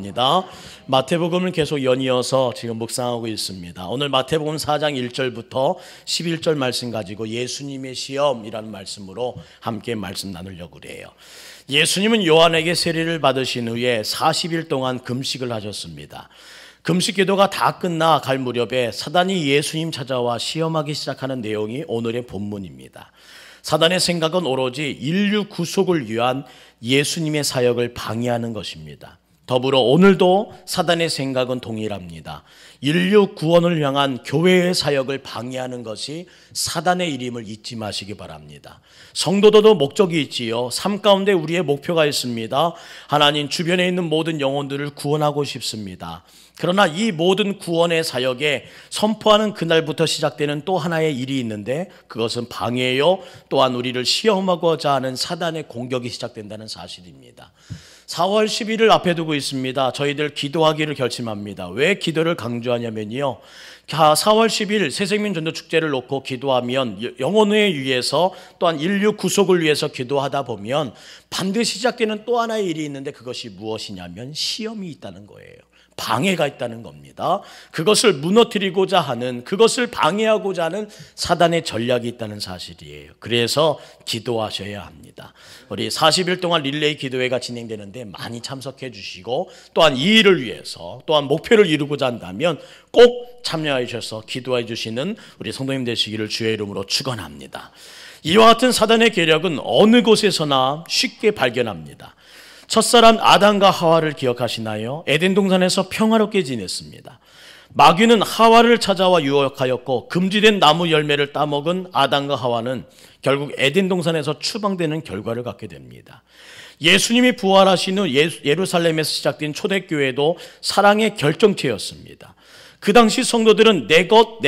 합니다. 마태복음을 계속 연이어서 지금 묵상하고 있습니다. 오늘 마태복음 4장 1절부터 11절 말씀 가지고 예수님의 시험이라는 말씀으로 함께 말씀 나누려고 그래요. 예수님은 요한에게 세례를 받으신 후에 40일 동안 금식을 하셨습니다. 금식 기도가 다 끝나 갈 무렵에 사단이 예수님 찾아와 시험하기 시작하는 내용이 오늘의 본문입니다. 사단의 생각은 오로지 인류 구속을 위한 예수님의 사역을 방해하는 것입니다. 더불어 오늘도 사단의 생각은 동일합니다. 인류 구원을 향한 교회의 사역을 방해하는 것이 사단의 일임을 잊지 마시기 바랍니다. 성도들도 목적이 있지요. 삶 가운데 우리의 목표가 있습니다. 하나님 주변에 있는 모든 영혼들을 구원하고 싶습니다. 그러나 이 모든 구원의 사역에 선포하는 그날부터 시작되는 또 하나의 일이 있는데 그것은 방해요. 또한 우리를 시험하고자 하는 사단의 공격이 시작된다는 사실입니다. 4월 10일을 앞에 두고 있습니다. 저희들 기도하기를 결심합니다. 왜 기도를 강조하냐면요, 4월 10일 새생명 전도 축제를 놓고 기도하면 영혼을 위해서 또한 인류 구속을 위해서 기도하다 보면 반드시 시작되는 또 하나의 일이 있는데 그것이 무엇이냐면 시험이 있다는 거예요. 방해가 있다는 겁니다. 그것을 무너뜨리고자 하는, 그것을 방해하고자 하는 사단의 전략이 있다는 사실이에요. 그래서 기도하셔야 합니다. 우리 40일 동안 릴레이 기도회가 진행되는데 많이 참석해 주시고, 또한 이 일을 위해서 또한 목표를 이루고자 한다면 꼭 참여해 주셔서 기도해 주시는 우리 성도님 되시기를 주의 이름으로 축원합니다. 이와 같은 사단의 계략은 어느 곳에서나 쉽게 발견합니다. 첫사람 아담과 하와를 기억하시나요? 에덴 동산에서 평화롭게 지냈습니다. 마귀는 하와를 찾아와 유혹하였고 금지된 나무 열매를 따먹은 아담과 하와는 결국 에덴 동산에서 추방되는 결과를 갖게 됩니다. 예수님이 부활하신 후 예루살렘에서 시작된 초대교회도 사랑의 결정체였습니다. 그 당시 성도들은 내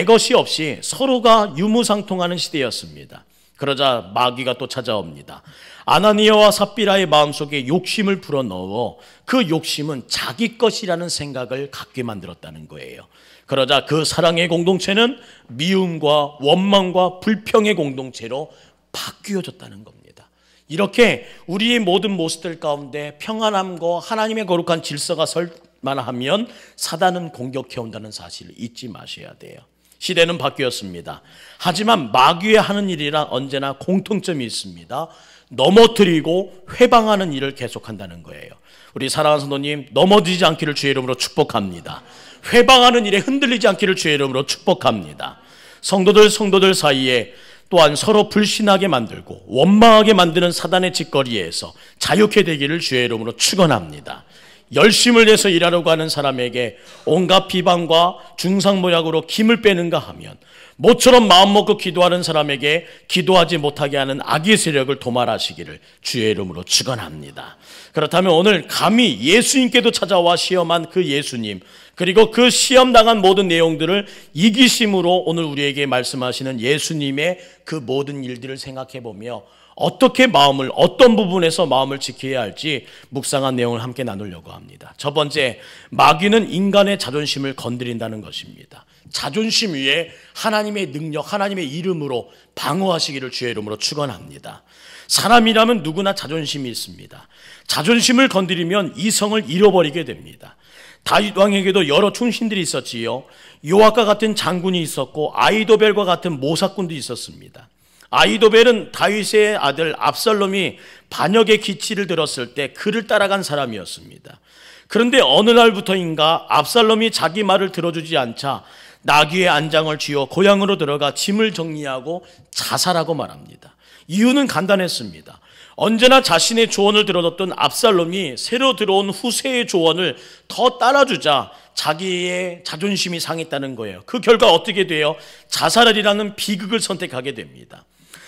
것이 없이 서로가 유무상통하는 시대였습니다. 그러자 마귀가 또 찾아옵니다. 아나니아와 삽비라의 마음속에 욕심을 불어넣어 그 욕심은 자기 것이라는 생각을 갖게 만들었다는 거예요. 그러자 그 사랑의 공동체는 미움과 원망과 불평의 공동체로 바뀌어졌다는 겁니다. 이렇게 우리의 모든 모습들 가운데 평안함과 하나님의 거룩한 질서가 설만하면 사단은 공격해온다는 사실을 잊지 마셔야 돼요. 시대는 바뀌었습니다. 하지만 마귀의 하는 일이란 언제나 공통점이 있습니다. 넘어뜨리고 회방하는 일을 계속한다는 거예요. 우리 사랑하는 성도님, 넘어지지 않기를 주의 이름으로 축복합니다. 회방하는 일에 흔들리지 않기를 주의 이름으로 축복합니다. 성도들 사이에 또한 서로 불신하게 만들고 원망하게 만드는 사단의 짓거리에서 자유케 되기를 주의 이름으로 축원합니다. 열심을 내서 일하려고 하는 사람에게 온갖 비방과 중상모략으로 김을 빼는가 하면 모처럼 마음 먹고 기도하는 사람에게 기도하지 못하게 하는 악의 세력을 도말하시기를 주의 이름으로 축원합니다. 그렇다면 오늘 감히 예수님께도 찾아와 시험한 그 예수님, 그리고 그 시험당한 모든 내용들을 이기심으로 오늘 우리에게 말씀하시는 예수님의 그 모든 일들을 생각해보며 어떻게 어떤 부분에서 마음을 지켜야 할지 묵상한 내용을 함께 나누려고 합니다. 첫 번째, 마귀는 인간의 자존심을 건드린다는 것입니다. 자존심 위에 하나님의 능력, 하나님의 이름으로 방어하시기를 주의 이름으로 축원합니다. 사람이라면 누구나 자존심이 있습니다. 자존심을 건드리면 이성을 잃어버리게 됩니다. 다윗 왕에게도 여러 충신들이 있었지요. 요압과 같은 장군이 있었고 아히도벨과 같은 모사꾼도 있었습니다. 아히도벨은 다윗의 아들 압살롬이 반역의 기치를 들었을 때 그를 따라간 사람이었습니다. 그런데 어느 날부터인가 압살롬이 자기 말을 들어주지 않자 나귀의 안장을 쥐어 고향으로 들어가 짐을 정리하고 자살하고 말합니다. 이유는 간단했습니다. 언제나 자신의 조언을 들어줬던 압살롬이 새로 들어온 후세의 조언을 더 따라주자 자기의 자존심이 상했다는 거예요. 그 결과 어떻게 돼요? 자살이라는 비극을 선택하게 됩니다.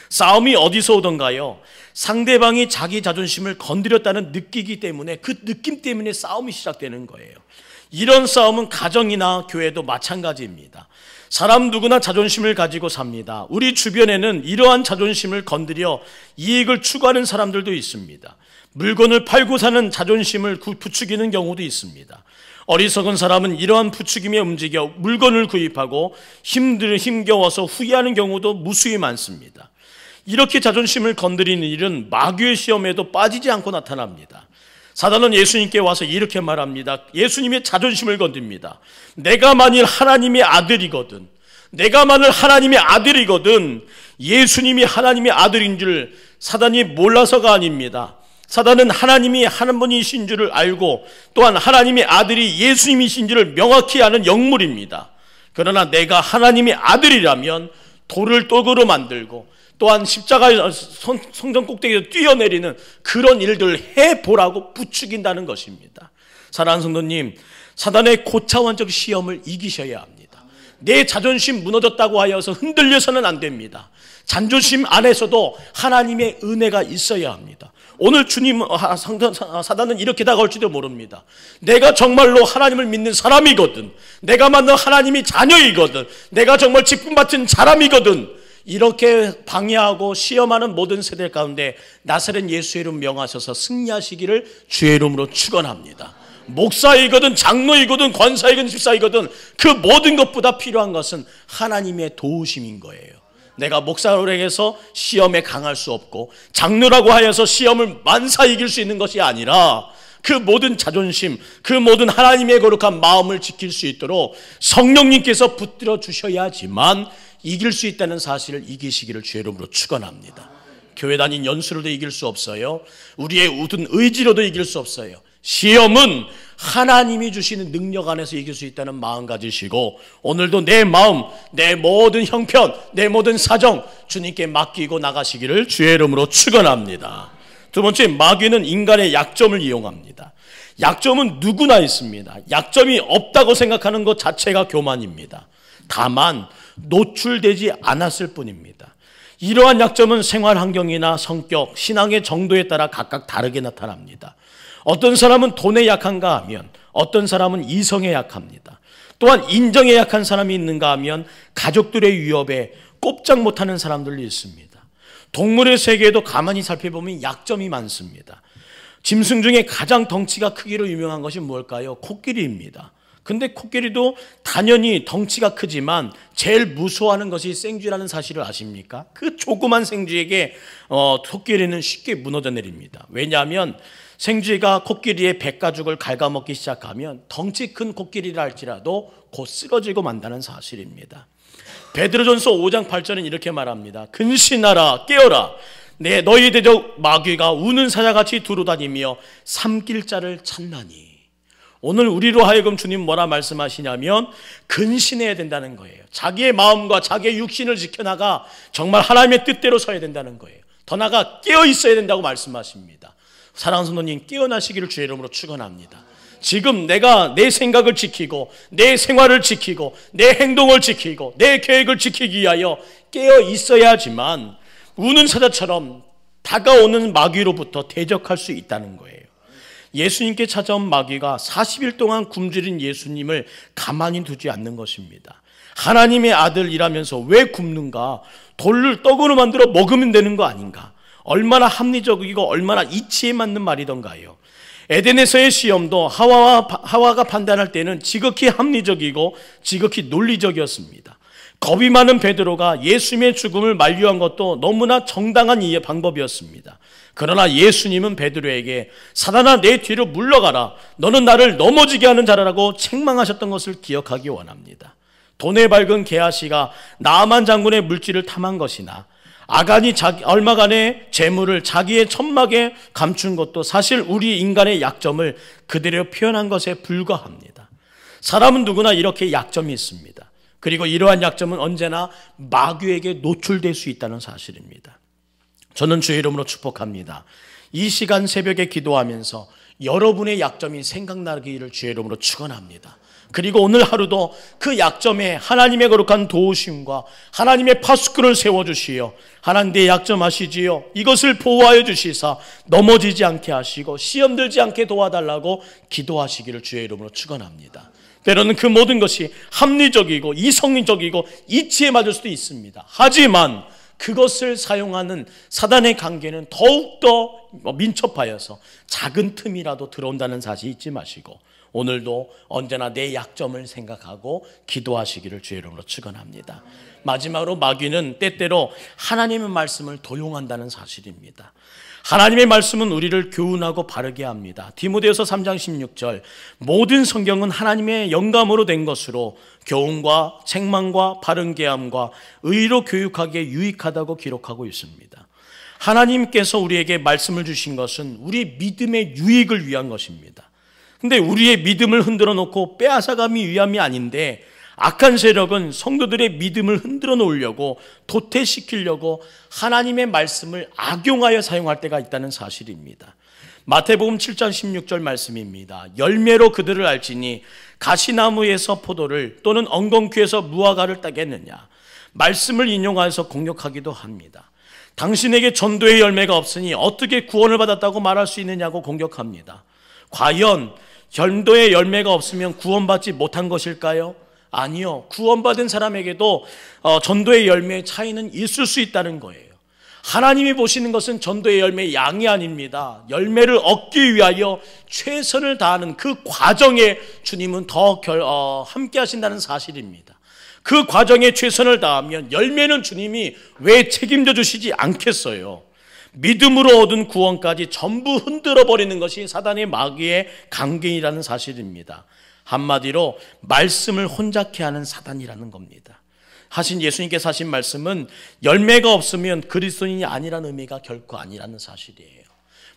싸움이 어디서 오던가요? 상대방이 자기 자존심을 건드렸다는 느끼기 때문에, 그 느낌 때문에 싸움이 시작되는 거예요. 이런 싸움은 가정이나 교회도 마찬가지입니다. 사람 누구나 자존심을 가지고 삽니다. 우리 주변에는 이러한 자존심을 건드려 이익을 추구하는 사람들도 있습니다. 물건을 팔고 사는 자존심을 부추기는 경우도 있습니다. 어리석은 사람은 이러한 부추김에 움직여 물건을 구입하고 힘겨워서 후회하는 경우도 무수히 많습니다. 이렇게 자존심을 건드리는 일은 마귀의 시험에도 빠지지 않고 나타납니다. 사단은 예수님께 와서 이렇게 말합니다. 예수님의 자존심을 건듭니다. 내가 만일 하나님의 아들이거든, 예수님이 하나님의 아들인 줄 사단이 몰라서가 아닙니다. 사단은 하나님이 한 분이신 줄을 알고 또한 하나님의 아들이 예수님이신 줄을 명확히 아는 영물입니다. 그러나 내가 하나님의 아들이라면 돌을 떡으로 만들고 또한 십자가 성전 꼭대기에서 뛰어내리는 그런 일들을 해보라고 부추긴다는 것입니다. 사랑하는 성도님, 사단의 고차원적 시험을 이기셔야 합니다. 내 자존심 무너졌다고 하여서 흔들려서는 안 됩니다. 자존심 안에서도 하나님의 은혜가 있어야 합니다. 오늘 사단은 이렇게 다가올지도 모릅니다. 내가 정말로 하나님을 믿는 사람이거든, 내가 만든 하나님이 자녀이거든, 내가 정말 직분받은 사람이거든, 이렇게 방해하고 시험하는 모든 세대 가운데 나사렛 예수의 이름 명하셔서 승리하시기를 주의 이름으로 축원합니다. 목사이거든 장로이거든 권사이거든 집사이거든 그 모든 것보다 필요한 것은 하나님의 도우심인 거예요. 내가 목사로 해서 시험에 강할 수 없고 장로라고 하여서 시험을 만사 이길 수 있는 것이 아니라 그 모든 자존심, 그 모든 하나님의 거룩한 마음을 지킬 수 있도록 성령님께서 붙들어 주셔야지만 이길 수 있다는 사실을 이기시기를 주의 이름으로 축원합니다. 교회 다닌 연수로도 이길 수 없어요. 우리의 우든 의지로도 이길 수 없어요. 시험은 하나님이 주시는 능력 안에서 이길 수 있다는 마음 가지시고 오늘도 내 마음, 내 모든 형편, 내 모든 사정 주님께 맡기고 나가시기를 주의 이름으로 축원합니다. 두 번째, 마귀는 인간의 약점을 이용합니다. 약점은 누구나 있습니다. 약점이 없다고 생각하는 것 자체가 교만입니다. 다만 노출되지 않았을 뿐입니다. 이러한 약점은 생활 환경이나 성격, 신앙의 정도에 따라 각각 다르게 나타납니다. 어떤 사람은 돈에 약한가 하면 어떤 사람은 이성에 약합니다. 또한 인정에 약한 사람이 있는가 하면 가족들의 위협에 꼼짝 못하는 사람들이 있습니다. 동물의 세계에도 가만히 살펴보면 약점이 많습니다. 짐승 중에 가장 덩치가 크기로 유명한 것이 뭘까요? 코끼리입니다. 근데 코끼리도 당연히 덩치가 크지만 제일 무서워하는 것이 생쥐라는 사실을 아십니까? 그 조그만 생쥐에게 코끼리는 쉽게 무너져 내립니다. 왜냐하면 생쥐가 코끼리의 백가죽을 갉아먹기 시작하면 덩치 큰 코끼리라 할지라도 곧 쓰러지고 만다는 사실입니다. 베드로전서 5장 8절은 이렇게 말합니다. 근신하라, 깨어라. 너희 대적 마귀가 우는 사자같이 두루다니며 삼킬 자를 찾나니. 오늘 우리로 하여금 주님 뭐라 말씀하시냐면 근신해야 된다는 거예요. 자기의 마음과 자기의 육신을 지켜나가 정말 하나님의 뜻대로 서야 된다는 거예요. 더 나아가 깨어 있어야 된다고 말씀하십니다. 사랑하는 성도님, 깨어나시기를 주의 이름으로 축원합니다. 지금 내가 내 생각을 지키고 내 생활을 지키고 내 행동을 지키고 내 계획을 지키기 위하여 깨어 있어야지만 우는 사자처럼 다가오는 마귀로부터 대적할 수 있다는 거예요. 예수님께 찾아온 마귀가 40일 동안 굶주린 예수님을 가만히 두지 않는 것입니다. 하나님의 아들이라면서 왜 굶는가? 돌을 떡으로 만들어 먹으면 되는 거 아닌가? 얼마나 합리적이고 얼마나 이치에 맞는 말이던가요? 에덴에서의 시험도 하와가 판단할 때는 지극히 합리적이고 지극히 논리적이었습니다. 겁이 많은 베드로가 예수님의 죽음을 만류한 것도 너무나 정당한 이해 방법이었습니다. 그러나 예수님은 베드로에게 사단아 내 뒤로 물러가라, 너는 나를 넘어지게 하는 자라고 책망하셨던 것을 기억하기 원합니다. 돈에 밝은 게하시가 나아만 장군의 물질을 탐한 것이나 아간이 얼마간의 재물을 자기의 천막에 감춘 것도 사실 우리 인간의 약점을 그대로 표현한 것에 불과합니다. 사람은 누구나 이렇게 약점이 있습니다. 그리고 이러한 약점은 언제나 마귀에게 노출될 수 있다는 사실입니다. 저는 주의 이름으로 축복합니다. 이 시간 새벽에 기도하면서 여러분의 약점이 생각나기를 주의 이름으로 축원합니다. 그리고 오늘 하루도 그 약점에 하나님의 거룩한 도우심과 하나님의 파수꾼을 세워주시어 하나님 내 약점 아시지요? 이것을 보호하여 주시사 넘어지지 않게 하시고 시험 들지 않게 도와달라고 기도하시기를 주의 이름으로 축원합니다. 때로는 그 모든 것이 합리적이고 이성적이고 이치에 맞을 수도 있습니다. 하지만 그것을 사용하는 사단의 관계는 더욱더 민첩하여서 작은 틈이라도 들어온다는 사실 잊지 마시고 오늘도 언제나 내 약점을 생각하고 기도하시기를 주의 이름으로 축원합니다. 마지막으로 마귀는 때때로 하나님의 말씀을 도용한다는 사실입니다. 하나님의 말씀은 우리를 교훈하고 바르게 합니다. 디모데후서 3장 16절 모든 성경은 하나님의 영감으로 된 것으로 교훈과 책망과 바른 계함과 의로 교육하기에 유익하다고 기록하고 있습니다. 하나님께서 우리에게 말씀을 주신 것은 우리 믿음의 유익을 위한 것입니다. 근데 우리의 믿음을 흔들어 놓고 빼앗아감이 위함이 아닌데 악한 세력은 성도들의 믿음을 흔들어 놓으려고 도태시키려고 하나님의 말씀을 악용하여 사용할 때가 있다는 사실입니다. 마태복음 7장 16절 말씀입니다. 열매로 그들을 알지니 가시나무에서 포도를 또는 엉겅퀴에서 무화과를 따겠느냐. 말씀을 인용하여서 공격하기도 합니다. 당신에게 전도의 열매가 없으니 어떻게 구원을 받았다고 말할 수 있느냐고 공격합니다. 과연 전도의 열매가 없으면 구원받지 못한 것일까요? 아니요. 구원받은 사람에게도 전도의 열매의 차이는 있을 수 있다는 거예요. 하나님이 보시는 것은 전도의 열매의 양이 아닙니다. 열매를 얻기 위하여 최선을 다하는 그 과정에 주님은 더 함께 하신다는 사실입니다. 그 과정에 최선을 다하면 열매는 주님이 왜 책임져 주시지 않겠어요? 믿음으로 얻은 구원까지 전부 흔들어 버리는 것이 사단의 마귀의 강경이라는 사실입니다. 한마디로 말씀을 혼잡케 하는 사단이라는 겁니다. 하신 예수님께서 하신 말씀은 열매가 없으면 그리스도인이 아니라는 의미가 결코 아니라는 사실이에요.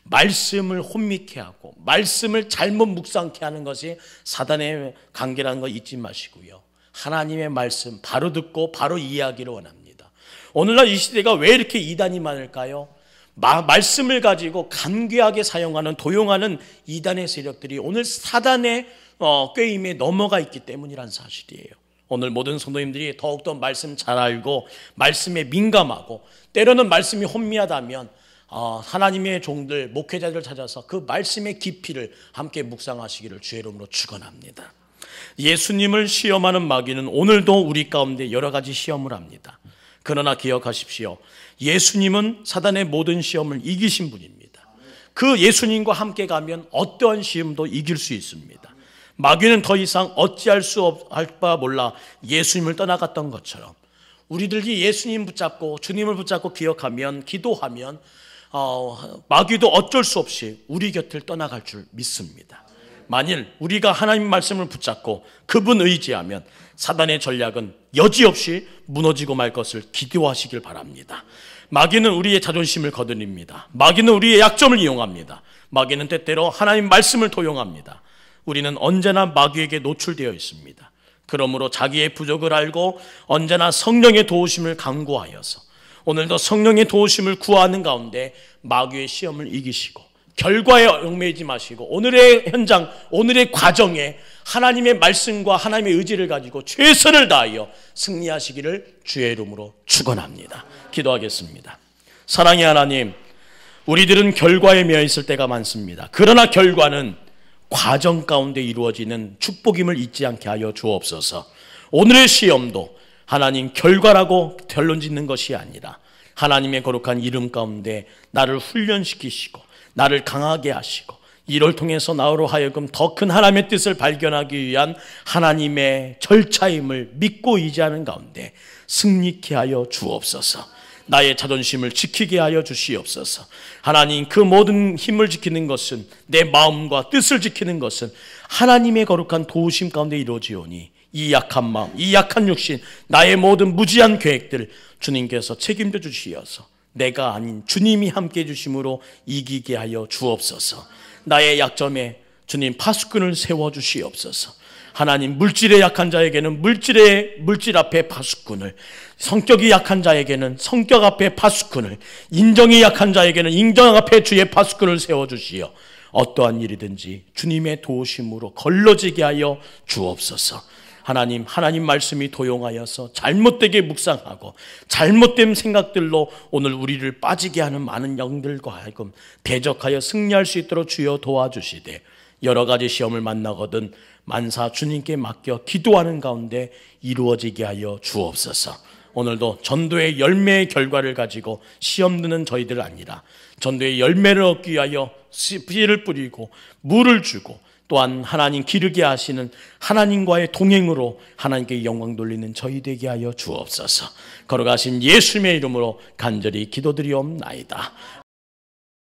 말씀을 혼미케 하고 말씀을 잘못 묵상케 하는 것이 사단의 관계라는 거 잊지 마시고요. 하나님의 말씀 바로 듣고 바로 이해하기를 원합니다. 오늘날 이 시대가 왜 이렇게 이단이 많을까요? 말씀을 가지고 간교하게 사용하는 도용하는 이단의 세력들이 오늘 사단의 꾀임에 넘어가 있기 때문이란 사실이에요. 오늘 모든 성도님들이 더욱더 말씀 잘 알고 말씀에 민감하고 때로는 말씀이 혼미하다면 하나님의 종들 목회자들을 찾아서 그 말씀의 깊이를 함께 묵상하시기를 주의 이름으로 축원합니다. 예수님을 시험하는 마귀는 오늘도 우리 가운데 여러 가지 시험을 합니다. 그러나 기억하십시오. 예수님은 사단의 모든 시험을 이기신 분입니다. 그 예수님과 함께 가면 어떠한 시험도 이길 수 있습니다. 마귀는 더 이상 어찌할 수 없을 바 몰라 예수님을 떠나갔던 것처럼 우리들이 예수님 붙잡고 주님을 붙잡고 기억하면 기도하면 마귀도 어쩔 수 없이 우리 곁을 떠나갈 줄 믿습니다. 만일 우리가 하나님 말씀을 붙잡고 그분 의지하면 사단의 전략은 여지없이 무너지고 말 것을 기도하시길 바랍니다. 마귀는 우리의 자존심을 거드립니다. 마귀는 우리의 약점을 이용합니다. 마귀는 때때로 하나님 말씀을 도용합니다. 우리는 언제나 마귀에게 노출되어 있습니다. 그러므로 자기의 부족을 알고 언제나 성령의 도우심을 간구하여서 오늘도 성령의 도우심을 구하는 가운데 마귀의 시험을 이기시고 결과에 얽매이지 마시고 오늘의 현장, 오늘의 과정에 하나님의 말씀과 하나님의 의지를 가지고 최선을 다하여 승리하시기를 주의 이름으로 축원합니다. 기도하겠습니다. 사랑의 하나님, 우리들은 결과에 매여 있을 때가 많습니다. 그러나 결과는 과정 가운데 이루어지는 축복임을 잊지 않게 하여 주옵소서. 오늘의 시험도 하나님 결과라고 결론 짓는 것이 아니라 하나님의 거룩한 이름 가운데 나를 훈련시키시고 나를 강하게 하시고 이를 통해서 나로 하여금 더 큰 하나님의 뜻을 발견하기 위한 하나님의 절차임을 믿고 의지하는 가운데 승리케 하여 주옵소서. 나의 자존심을 지키게 하여 주시옵소서. 하나님, 그 모든 힘을 지키는 것은 내 마음과 뜻을 지키는 것은 하나님의 거룩한 도우심 가운데 이루어지오니 이 약한 마음, 이 약한 육신, 나의 모든 무지한 계획들 주님께서 책임져 주시어서 내가 아닌 주님이 함께 해주심으로 이기게 하여 주옵소서. 나의 약점에 주님 파수꾼을 세워주시옵소서. 하나님, 물질에 약한 자에게는 물질 앞에 파수꾼을, 성격이 약한 자에게는 성격 앞에 파수꾼을, 인정이 약한 자에게는 인정 앞에 주의 파수꾼을 세워주시어 어떠한 일이든지 주님의 도우심으로 걸러지게 하여 주옵소서. 하나님 말씀이 도용하여서 잘못되게 묵상하고 잘못된 생각들로 오늘 우리를 빠지게 하는 많은 영들과 하여금 대적하여 승리할 수 있도록 주여 도와주시되 여러 가지 시험을 만나거든 만사 주님께 맡겨 기도하는 가운데 이루어지게 하여 주옵소서. 오늘도 전도의 열매의 결과를 가지고 시험 드는 저희들 아니라 전도의 열매를 얻기 위하여 씨를 뿌리고 물을 주고 또한 하나님 기르게 하시는 하나님과의 동행으로 하나님께 영광 돌리는 저희 되게 하여 주옵소서. 걸어가신 예수님의 이름으로 간절히 기도드리옵나이다.